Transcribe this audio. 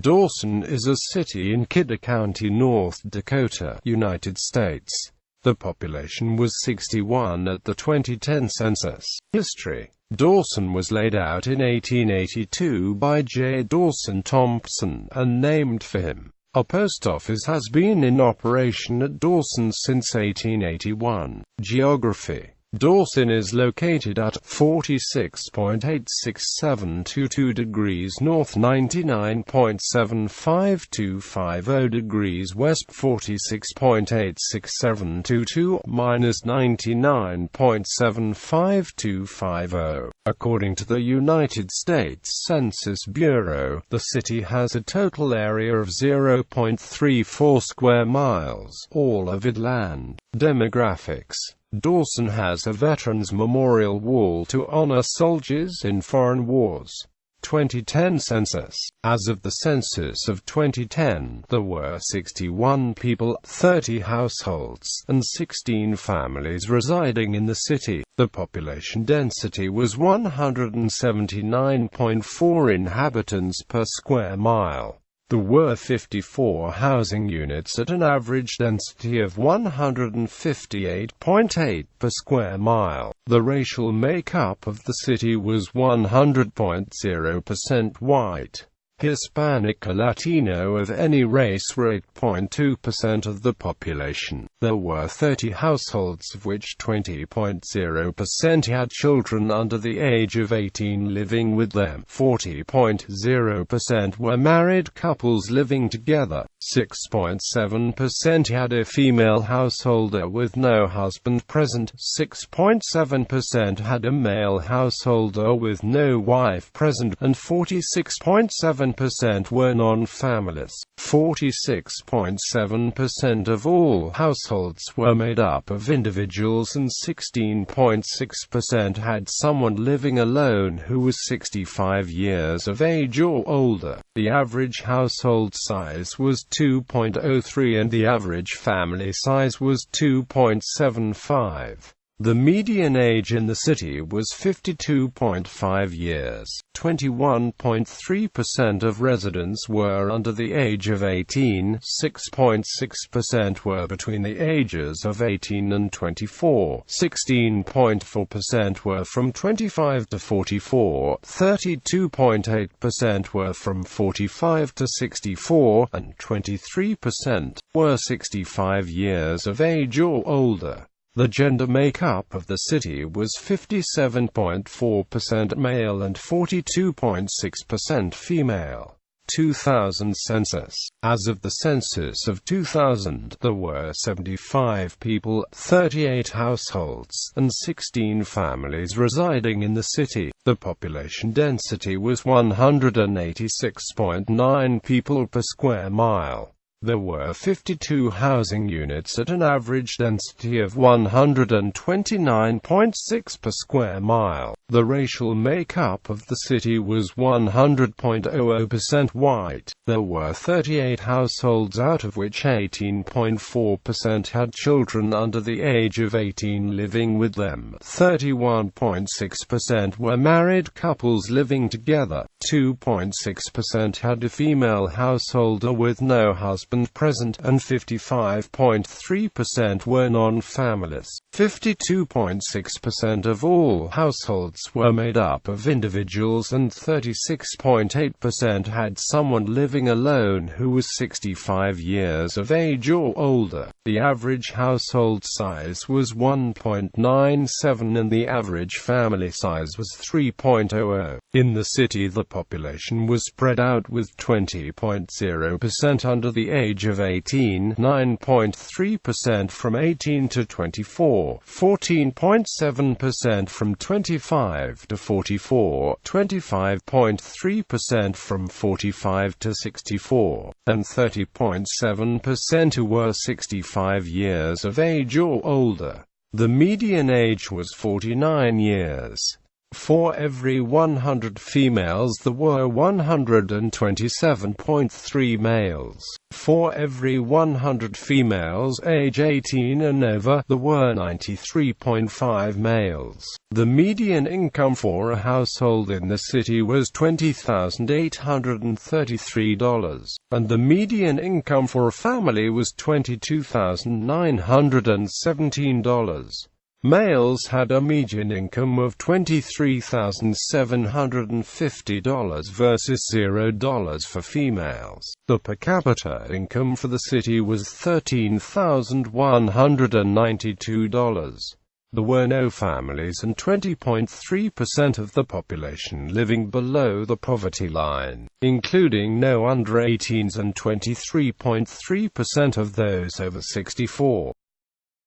Dawson is a city in Kidder County, North Dakota, United States. The population was 61 at the 2010 census. History: Dawson was laid out in 1882 by J. Dawson Thompson and named for him. A post office has been in operation at Dawson since 1881. Geography: Dawson is located at 46.86722 degrees north, 99.75250 degrees west, 46.86722 minus 99.75250. According to the United States Census Bureau, the city has a total area of 0.34 square miles, all of it land. Demographics: Dawson has a Veterans Memorial Wall to honor soldiers in foreign wars. 2010 census. As of the census of 2010, there were 61 people, 30 households, and 16 families residing in the city. The population density was 179.4 inhabitants per square mile. There were 54 housing units at an average density of 158.8 per square mile. The racial makeup of the city was 100.0% white. Hispanic or Latino of any race were 8.2% of the population. There were 30 households, of which 20.0% had children under the age of 18 living with them. 40.0% were married couples living together. 6.7% had a female householder with no husband present. 6.7% had a male householder with no wife present, and 46.7% were non-families. 46.7% of all households were made up of individuals, and 16.6% had someone living alone who was 65 years of age or older. The average household size was 2.03 and the average family size was 2.75. The median age in the city was 52.5 years. 21.3% of residents were under the age of 18, 6.6% were between the ages of 18 and 24, 16.4% were from 25 to 44, 32.8% were from 45 to 64, and 23% were 65 years of age or older. The gender makeup of the city was 57.4% male and 42.6% female. 2000 census. As of the census of 2000, there were 75 people, 38 households, and 16 families residing in the city. The population density was 186.9 people per square mile. There were 52 housing units at an average density of 129.6 per square mile. The racial makeup of the city was 100.00% white. There were 38 households, out of which 18.4% had children under the age of 18 living with them. 31.6% were married couples living together. 2.6% had a female householder with no husband present, and 55.3% were non-families. 52.6% of all households were made up of individuals, and 36.8% had someone living alone who was 65 years of age or older. The average household size was 1.97 and the average family size was 3.00. In the city, the population was spread out with 20.0% under the age of 18, 9.3% from 18 to 24, 14.7% from 25 to 44, 25.3% from 45 to 64, and 30.7% who were 65 years of age or older. The median age was 49 years. For every 100 females there were 127.3 males. For every 100 females age 18 and over, there were 93.5 males. The median income for a household in the city was $20,833, and the median income for a family was $22,917. Males had a median income of $23,750 versus $0 for females. The per capita income for the city was $13,192. There were no families and 20.3% of the population living below the poverty line, including no under 18s and 23.3% of those over 64.